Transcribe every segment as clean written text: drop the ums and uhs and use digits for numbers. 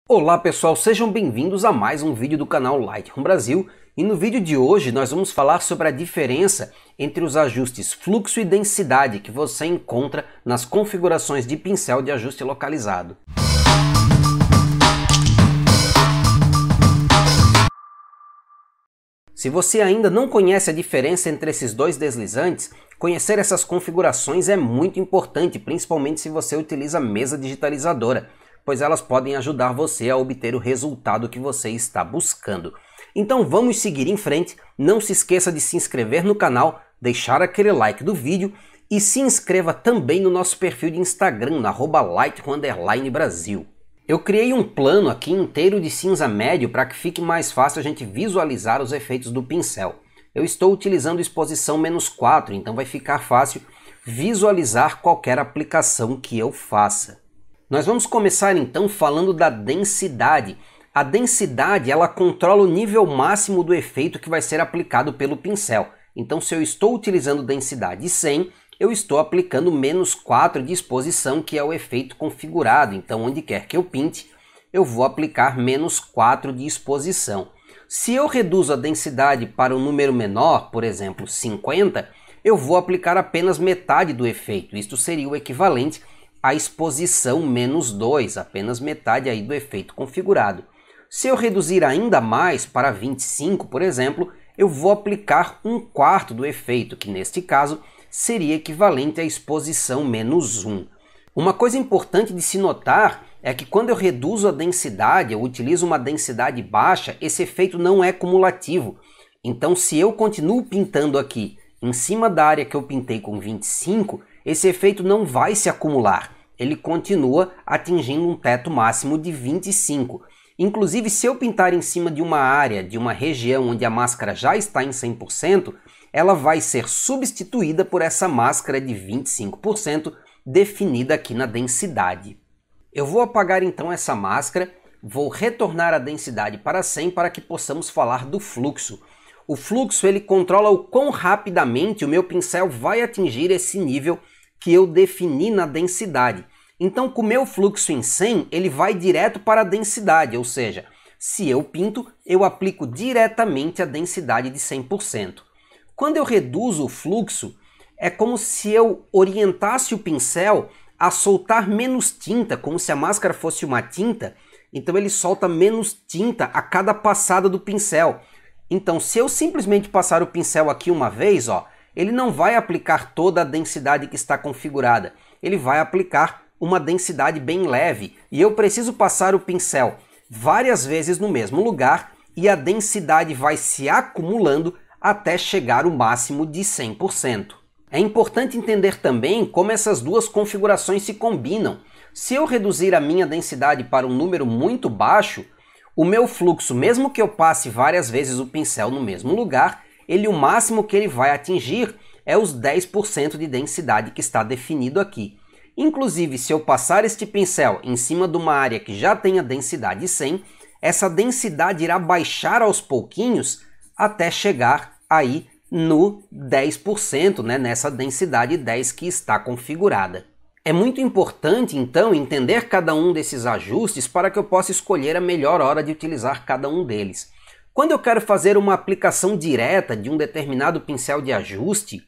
Olá pessoal, sejam bem-vindos a mais um vídeo do canal Lightroom Brasil, e no vídeo de hoje nós vamos falar sobre a diferença entre os ajustes fluxo e densidade que você encontra nas configurações de pincel de ajuste localizado. Se você ainda não conhece a diferença entre esses dois deslizantes, conhecer essas configurações é muito importante, principalmente se você utiliza mesa digitalizadora, pois elas podem ajudar você a obter o resultado que você está buscando. Então vamos seguir em frente, não se esqueça de se inscrever no canal, deixar aquele like do vídeo e se inscreva também no nosso perfil de Instagram, @Lightroom_Brasil. Eu criei um plano aqui inteiro de cinza médio para que fique mais fácil a gente visualizar os efeitos do pincel. Eu estou utilizando exposição -4, então vai ficar fácil visualizar qualquer aplicação que eu faça. Nós vamos começar então falando da densidade. A densidade ela controla o nível máximo do efeito que vai ser aplicado pelo pincel. Então se eu estou utilizando densidade 100, eu estou aplicando -4 de exposição, que é o efeito configurado. Então onde quer que eu pinte, eu vou aplicar -4 de exposição. Se eu reduzo a densidade para um número menor, por exemplo 50, eu vou aplicar apenas metade do efeito. Isto seria o equivalente a exposição -2, apenas metade aí do efeito configurado. Se eu reduzir ainda mais para 25, por exemplo, eu vou aplicar 1/4 do efeito, que neste caso seria equivalente à exposição -1. Uma coisa importante de se notar é que quando eu reduzo a densidade, eu utilizo uma densidade baixa, esse efeito não é cumulativo. Então se eu continuo pintando aqui em cima da área que eu pintei com 25, esse efeito não vai se acumular, ele continua atingindo um teto máximo de 25. Inclusive, se eu pintar em cima de uma área, de uma região onde a máscara já está em 100%, ela vai ser substituída por essa máscara de 25% definida aqui na densidade. Eu vou apagar então essa máscara, vou retornar a densidade para 100 para que possamos falar do fluxo. O fluxo ele controla o quão rapidamente o meu pincel vai atingir esse nível que eu defini na densidade. Então com o meu fluxo em 100, ele vai direto para a densidade, ou seja, se eu pinto, eu aplico diretamente a densidade de 100%. Quando eu reduzo o fluxo, é como se eu orientasse o pincel a soltar menos tinta, como se a máscara fosse uma tinta, então ele solta menos tinta a cada passada do pincel. Então se eu simplesmente passar o pincel aqui uma vez, ele não vai aplicar toda a densidade que está configurada, ele vai aplicar uma densidade bem leve, e eu preciso passar o pincel várias vezes no mesmo lugar, e a densidade vai se acumulando até chegar ao máximo de 100%. É importante entender também como essas duas configurações se combinam. Se eu reduzir a minha densidade para um número muito baixo, o meu fluxo, mesmo que eu passe várias vezes o pincel no mesmo lugar, o máximo que ele vai atingir é os 10% de densidade que está definido aqui. Inclusive, se eu passar este pincel em cima de uma área que já tem a densidade 100, essa densidade irá baixar aos pouquinhos até chegar aí no 10%, nessa densidade 10 que está configurada. É muito importante, então, entender cada um desses ajustes para que eu possa escolher a melhor hora de utilizar cada um deles. Quando eu quero fazer uma aplicação direta de um determinado pincel de ajuste,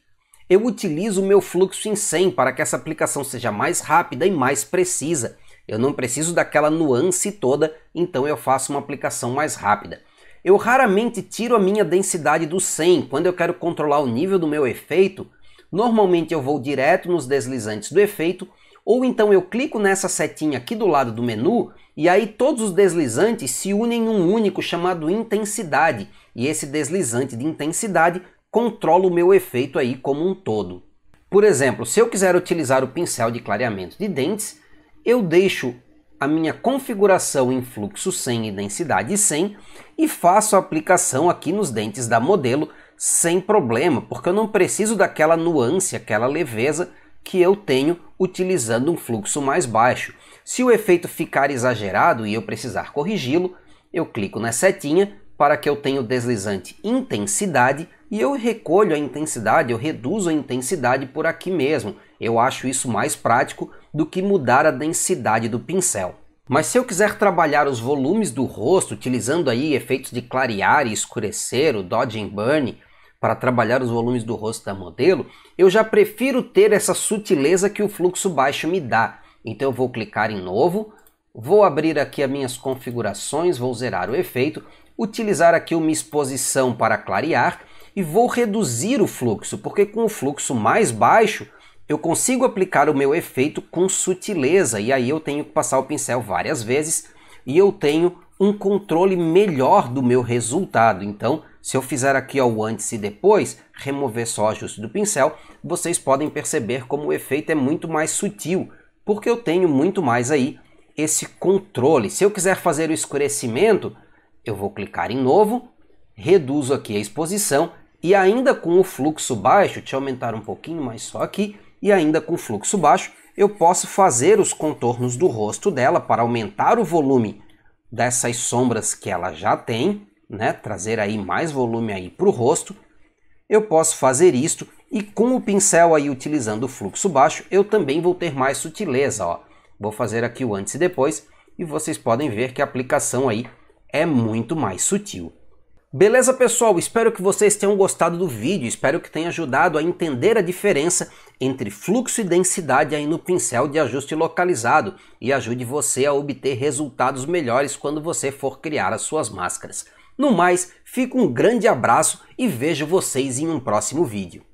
eu utilizo o meu fluxo em 100 para que essa aplicação seja mais rápida e mais precisa. Eu não preciso daquela nuance toda, então eu faço uma aplicação mais rápida. Eu raramente tiro a minha densidade do 100 quando eu quero controlar o nível do meu efeito. Normalmente eu vou direto nos deslizantes do efeito, ou então eu clico nessa setinha aqui do lado do menu, e aí todos os deslizantes se unem em um único chamado intensidade, e esse deslizante de intensidade controla o meu efeito aí como um todo. Por exemplo, se eu quiser utilizar o pincel de clareamento de dentes, eu deixo a minha configuração em fluxo 100 e densidade 100 e faço a aplicação aqui nos dentes da modelo sem problema, porque eu não preciso daquela nuance, aquela leveza que eu tenho utilizando um fluxo mais baixo. Se o efeito ficar exagerado e eu precisar corrigi-lo, eu clico na setinha para que eu tenha o deslizante intensidade e eu recolho a intensidade, eu reduzo a intensidade por aqui mesmo. Eu acho isso mais prático do que mudar a densidade do pincel. Mas se eu quiser trabalhar os volumes do rosto, utilizando aí efeitos de clarear e escurecer, o Dodge and Burn, para trabalhar os volumes do rosto da modelo, eu já prefiro ter essa sutileza que o fluxo baixo me dá. Então eu vou clicar em novo, vou abrir aqui as minhas configurações, vou zerar o efeito, utilizar aqui uma exposição para clarear e vou reduzir o fluxo, porque com o fluxo mais baixo eu consigo aplicar o meu efeito com sutileza e aí eu tenho que passar o pincel várias vezes e eu tenho um controle melhor do meu resultado. Então, se eu fizer aqui o antes e depois, remover só o ajuste do pincel, vocês podem perceber como o efeito é muito mais sutil, porque eu tenho muito mais aí esse controle. Se eu quiser fazer o escurecimento, eu vou clicar em novo, reduzo aqui a exposição e ainda com o fluxo baixo, deixa eu aumentar um pouquinho mais só aqui, e ainda com o fluxo baixo, eu posso fazer os contornos do rosto dela para aumentar o volume dessas sombras que ela já tem, né? Trazer aí mais volume aí para o rosto. Eu posso fazer isto e com o pincel aí utilizando o fluxo baixo, eu também vou ter mais sutileza, ó. Vou fazer aqui o antes e depois e vocês podem ver que a aplicação aí é muito mais sutil. Beleza, pessoal? Espero que vocês tenham gostado do vídeo, espero que tenha ajudado a entender a diferença entre fluxo e densidade aí no pincel de ajuste localizado e ajude você a obter resultados melhores quando você for criar as suas máscaras. No mais, fica um grande abraço e vejo vocês em um próximo vídeo.